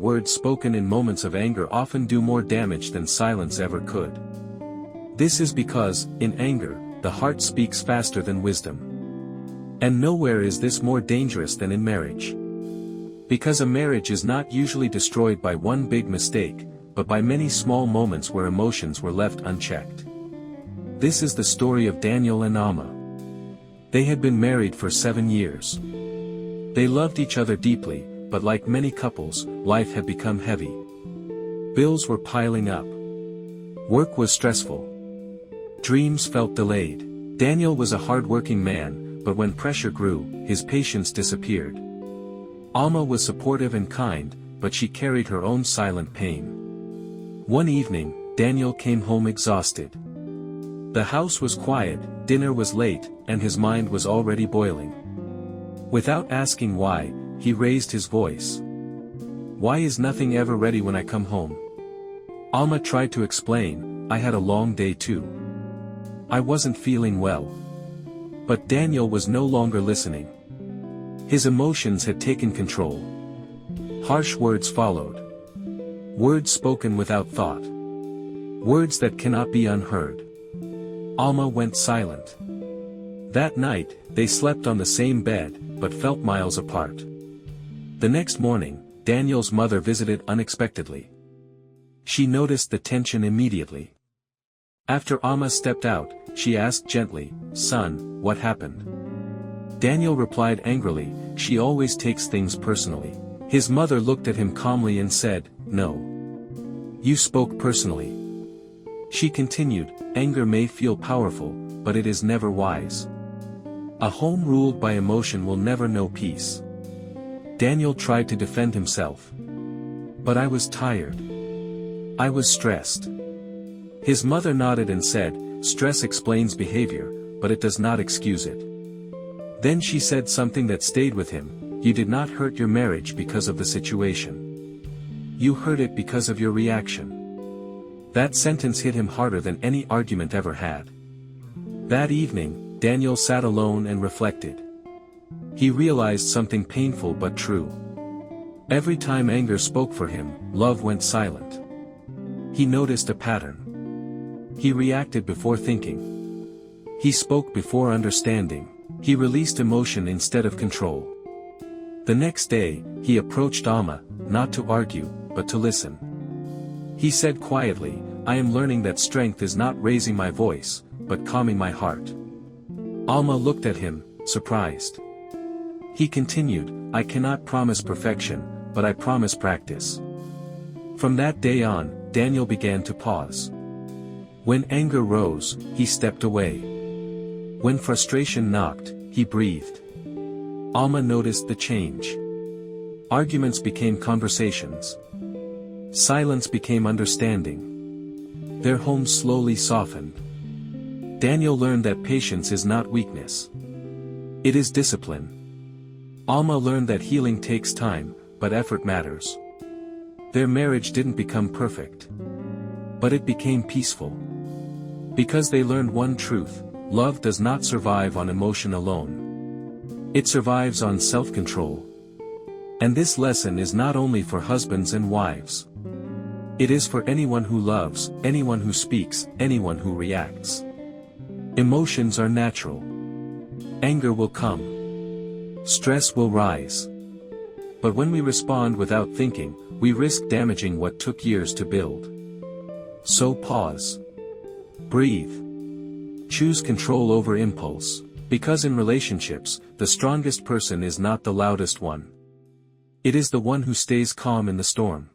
words spoken in moments of anger often do more damage than silence ever could. This is because, in anger, the heart speaks faster than wisdom. And nowhere is this more dangerous than in marriage. Because a marriage is not usually destroyed by one big mistake, but by many small moments where emotions were left unchecked. This is the story of Daniel and Alma. They had been married for 7 years. They loved each other deeply, but like many couples, life had become heavy. Bills were piling up. Work was stressful. Dreams felt delayed. Daniel was a hard-working man, but when pressure grew, his patience disappeared. Alma was supportive and kind, but she carried her own silent pain. One evening, Daniel came home exhausted. The house was quiet, dinner was late, and his mind was already boiling. Without asking why, he raised his voice. "Why is nothing ever ready when I come home?" Alma tried to explain, "I had a long day too. I wasn't feeling well." But Daniel was no longer listening. His emotions had taken control. Harsh words followed. Words spoken without thought. Words that cannot be unheard. Alma went silent. That night, they slept on the same bed, but felt miles apart. The next morning, Daniel's mother visited unexpectedly. She noticed the tension immediately. After Alma stepped out, she asked gently, "Son, what happened?" Daniel replied angrily, "She always takes things personally." His mother looked at him calmly and said, "No. You spoke personally." She continued, "Anger may feel powerful, but it is never wise. A home ruled by emotion will never know peace." Daniel tried to defend himself. "But I was tired. I was stressed." His mother nodded and said, "Stress explains behavior, but it does not excuse it." Then she said something that stayed with him, "You did not hurt your marriage because of the situation. You hurt it because of your reaction." That sentence hit him harder than any argument ever had. That evening, Daniel sat alone and reflected. He realized something painful but true. Every time anger spoke for him, love went silent. He noticed a pattern. He reacted before thinking. He spoke before understanding. He released emotion instead of control. The next day, he approached Alma, not to argue, but to listen. He said quietly, "I am learning that strength is not raising my voice, but calming my heart." Alma looked at him, surprised. He continued, "I cannot promise perfection, but I promise practice." From that day on, Daniel began to pause. When anger rose, he stepped away. When frustration knocked, he breathed. Alma noticed the change. Arguments became conversations. Silence became understanding. Their home slowly softened. Daniel learned that patience is not weakness. It is discipline. Alma learned that healing takes time, but effort matters. Their marriage didn't become perfect. But it became peaceful. Because they learned one truth: love does not survive on emotion alone. It survives on self-control. And this lesson is not only for husbands and wives. It is for anyone who loves, anyone who speaks, anyone who reacts. Emotions are natural. Anger will come. Stress will rise. But when we respond without thinking, we risk damaging what took years to build. So pause. Breathe. Choose control over impulse. Because in relationships, the strongest person is not the loudest one. It is the one who stays calm in the storm.